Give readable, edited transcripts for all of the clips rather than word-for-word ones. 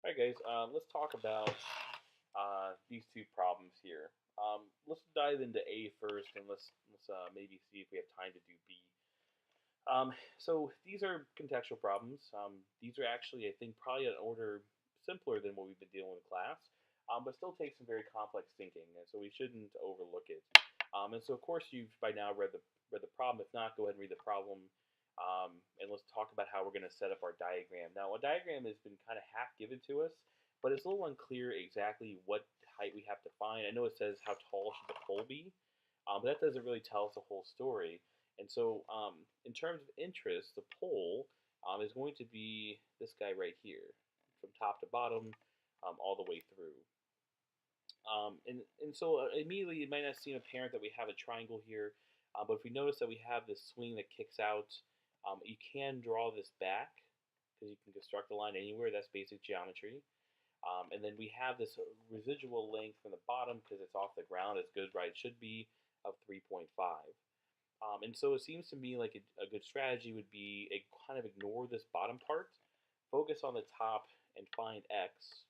Alright guys, let's talk about these two problems here. Let's dive into A first, and let's maybe see if we have time to do B. So these are contextual problems. These are actually, I think, probably an order simpler than what we've been dealing with in class, but still takes some very complex thinking, and so we shouldn't overlook it. And so, of course, you've by now read the problem. If not, go ahead and read the problem, and let's talk about how we're going to set up our diagram. Now, a diagram has been kind of half given to us, but it's a little unclear exactly what height we have to find. I know it says how tall should the pole be, but that doesn't really tell us the whole story. And so, in terms of interest, the pole is going to be this guy right here, from top to bottom, all the way through. And so immediately it might not seem apparent that we have a triangle here, but if we notice that we have this swing that kicks out, you can draw this back because you can construct a line anywhere. That's basic geometry. And then we have this residual length from the bottom because it's off the ground, as good right it should be, of 3.5. And so it seems to me like a good strategy would be kind of ignore this bottom part, focus on the top, and find x,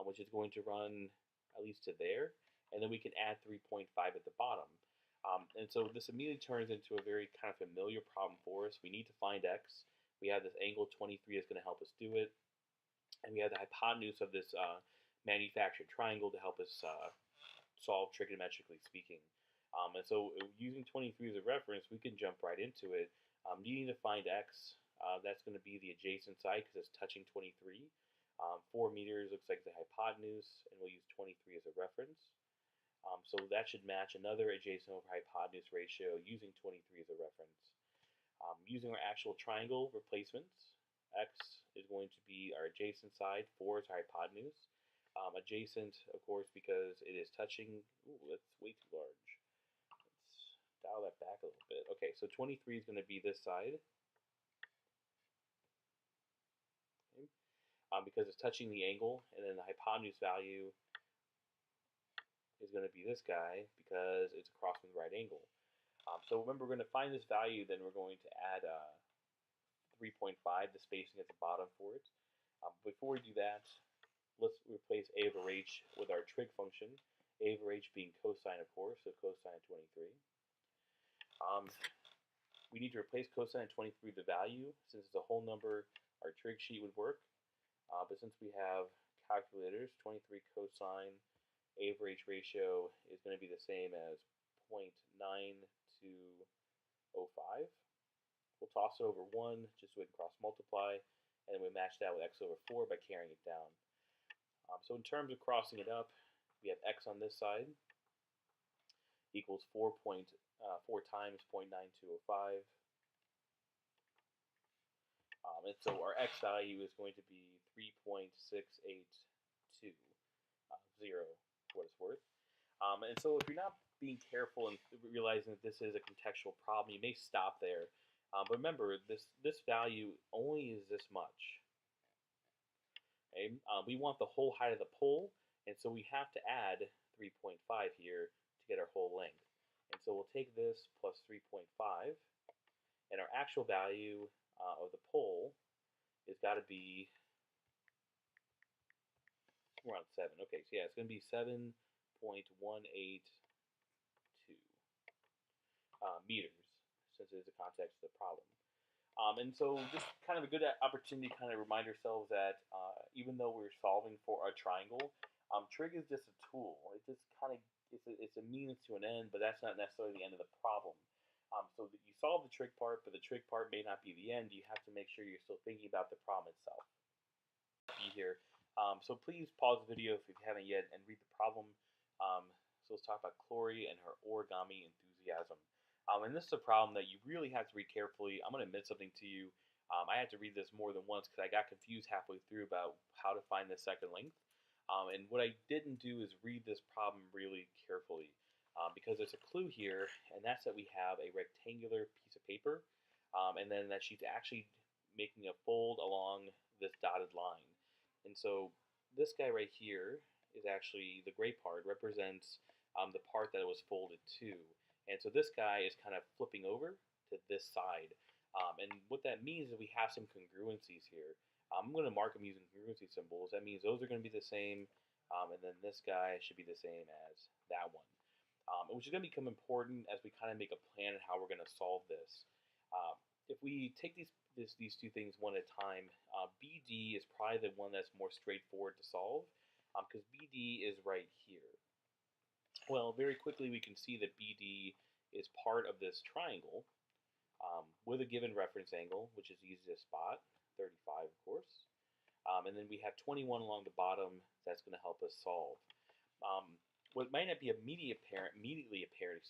which is going to run at least to there, and then we can add 3.5 at the bottom. And so this immediately turns into a very kind of familiar problem for us. We need to find x. We have this angle 23 is going to help us do it, and we have the hypotenuse of this manufactured triangle to help us solve trigonometrically speaking. And so using 23 as a reference, we can jump right into it. Needing to find x, that's going to be the adjacent side because it's touching 23. 4 meters looks like the hypotenuse, and we'll use 23 as a reference. So that should match another adjacent over hypotenuse ratio using 23 as a reference. Using our actual triangle replacements, x is going to be our adjacent side, 4 is our hypotenuse. Adjacent, of course, because it is touching. Ooh, that's way too large. Let's dial that back a little bit. Okay, so 23 is going to be this side. Okay. Because it's touching the angle, and then the hypotenuse value is going to be this guy because it's across from the right angle. So remember, we're going to find this value, then we're going to add 3.5, the spacing at the bottom for it. Before we do that, let's replace a over h with our trig function, a over h being cosine, of course, so cosine of 23. We need to replace cosine of 23 with the value. Since it's a whole number, our trig sheet would work. But since we have calculators, 23 cosine a over h ratio is going to be the same as 0.9205. We'll toss it over 1 just so we can cross multiply, and then we match that with x over 4 by carrying it down. So in terms of crossing it up, we have x on this side equals 4 times 0.9205. And so our x value is going to be 3.682, 0 for what it's worth. And so if you're not being careful and realizing that this is a contextual problem, you may stop there. But remember, this value only is this much. Okay? We want the whole height of the pole, and so we have to add 3.5 here to get our whole length. And so we'll take this plus 3.5, and our actual value of the pole has got to be around 7. Okay, so yeah, it's going to be 7.182 meters, since it is the context of the problem. And so just kind of a good opportunity to kind of remind ourselves that even though we're solving for a triangle, trig is just a tool. It just kind of it's a means to an end, but that's not necessarily the end of the problem. So that you solve the trig part, but the trig part may not be the end. You have to make sure you're still thinking about the problem itself. Be here. So please pause the video if you haven't yet and read the problem. So let's talk about Chloe and her origami enthusiasm. And this is a problem that you really have to read carefully. I'm going to admit something to you. I had to read this more than once because I got confused halfway through about how to find the second length. And what I didn't do is read this problem really carefully because there's a clue here, and that's that we have a rectangular piece of paper, and then that she's actually making a fold along this dotted line. And so this guy right here is actually the gray part represents the part that it was folded to. And so this guy is kind of flipping over to this side. And what that means is we have some congruencies here. I'm going to mark them using congruency symbols. That means those are going to be the same, and then this guy should be the same as that one. Which is going to become important as we kind of make a plan on how we're going to solve this. If we take these two things one at a time, BD is probably the one that's more straightforward to solve, because BD is right here. Well, very quickly we can see that BD is part of this triangle with a given reference angle, which is easy to spot, 35 of course. And then we have 21 along the bottom that's going to help us solve. What might not be immediately apparent,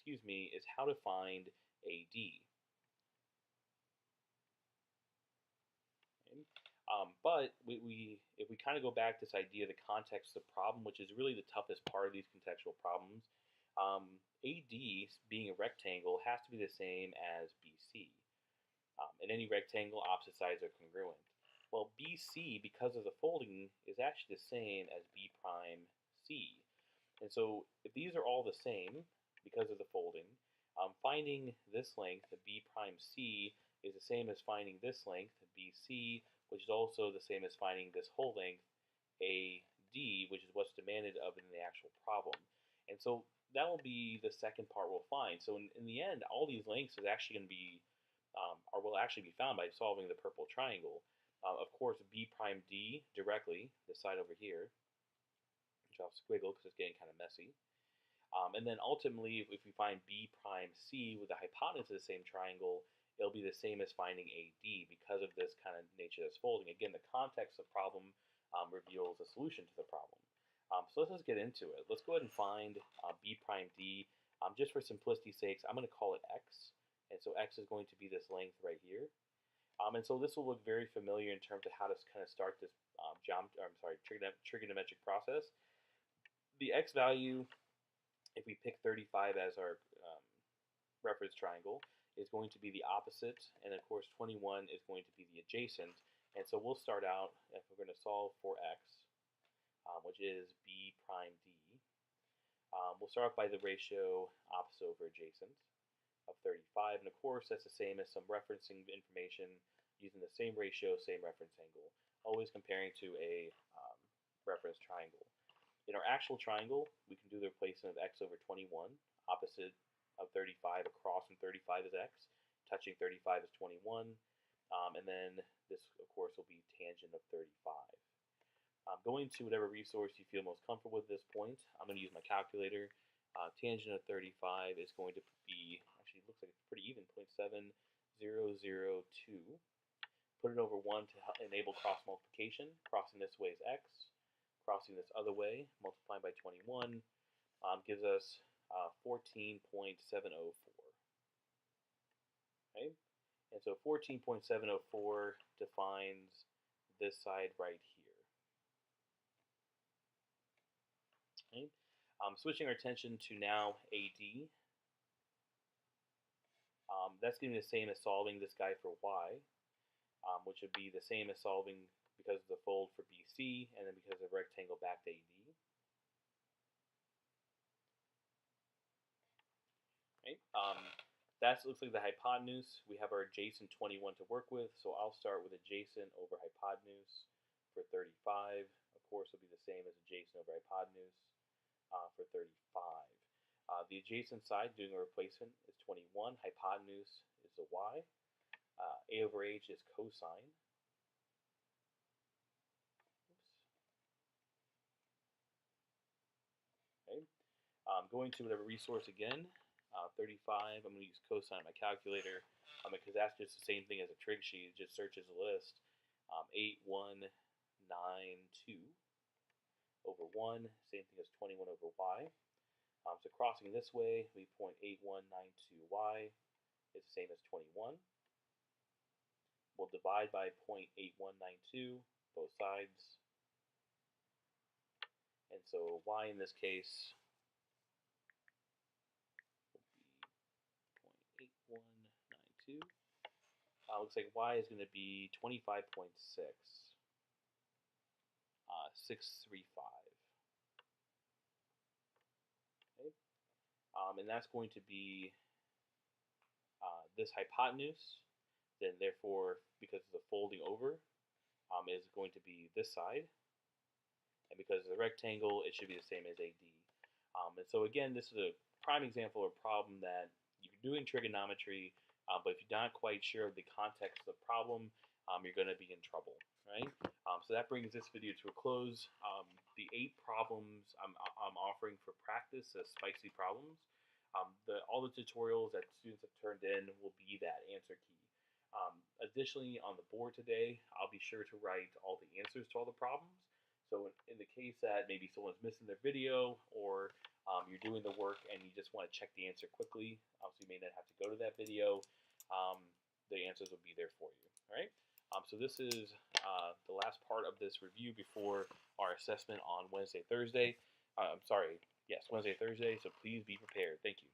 is how to find AD. Okay. But if we kind of go back to this idea of the context of the problem, which is really the toughest part of these contextual problems, AD, being a rectangle, has to be the same as BC. In any rectangle, opposite sides are congruent. Well, BC, because of the folding, is actually the same as B prime C. And so if these are all the same because of the folding, finding this length, the B prime C, is the same as finding this length, BC, which is also the same as finding this whole length, AD, which is what's demanded of in the actual problem. And so that will be the second part we'll find. So in the end, all these lengths is actually going to be, or will actually be found by solving the purple triangle. Of course, B prime D directly, this side over here, which I'll squiggle because it's getting kind of messy. And then ultimately, if we find B prime C with the hypotenuse of the same triangle, it'll be the same as finding AD because of this kind of nature that's folding. Again, the context of the problem reveals a solution to the problem. So let's just get into it. Let's go ahead and find B prime D. Just for simplicity's sakes, I'm going to call it X. And so X is going to be this length right here. And so this will look very familiar in terms of how to kind of start this trigonometric process. The X value, if we pick 35 as our reference triangle, is going to be the opposite, and of course 21 is going to be the adjacent. And so we'll start out, if we're going to solve for X, which is B prime D, we'll start off by the ratio opposite over adjacent of 35, and of course that's the same as some referencing information using the same ratio, same reference angle, always comparing to a reference triangle. In our actual triangle, we can do the replacement of X over 21, opposite of 35 across from 35 is X, touching 35 is 21, and then this, of course, will be tangent of 35. Going to whatever resource you feel most comfortable with at this point, I'm going to use my calculator. Tangent of 35 is going to be, actually it looks like it's pretty even, 0.7002. Put it over 1 to enable cross multiplication. Crossing this way is X. Crossing this other way, multiplying by 21, gives us 14.704. Okay? And so 14.704 defines this side right here. Okay? Switching our attention to now AD. That's going to be the same as solving this guy for Y, which would be the same as solving because of the fold for BC, and then because of the rectangle back to AD. Okay. That looks like the hypotenuse. We have our adjacent 21 to work with, so I'll start with adjacent over hypotenuse for 35. Of course, it'll be the same as adjacent over hypotenuse for 35. The adjacent side, doing a replacement, is 21. Hypotenuse is the Y. A over H is cosine. Okay. Going to whatever resource again, 35, I'm going to use cosine on my calculator because that's just the same thing as a trig sheet. It just searches a list. 8192 over 1, same thing as 21 over Y. So crossing this way, we 0.8192Y is the same as 21. We'll divide by 0.8192, both sides. And so Y in this case will be 0.8192. Looks like Y is going to be 25.6. 635. Okay. And that's going to be this hypotenuse. Then therefore, because of the folding over, is going to be this side, and because it's a rectangle, it should be the same as AD. And so again, this is a prime example of a problem that you're doing trigonometry, but if you're not quite sure of the context of the problem, you're going to be in trouble, right? So that brings this video to a close. The 8 problems I'm offering for practice as spicy problems. All the tutorials that students have turned in will be that answer key. Additionally, on the board today, I'll be sure to write all the answers to all the problems. So in the case that maybe someone's missing their video, or you're doing the work and you just want to check the answer quickly, so you may not have to go to that video, the answers will be there for you. All right. So this is the last part of this review before our assessment on Wednesday, Thursday. I'm sorry, yes, Wednesday, Thursday. So please be prepared. Thank you.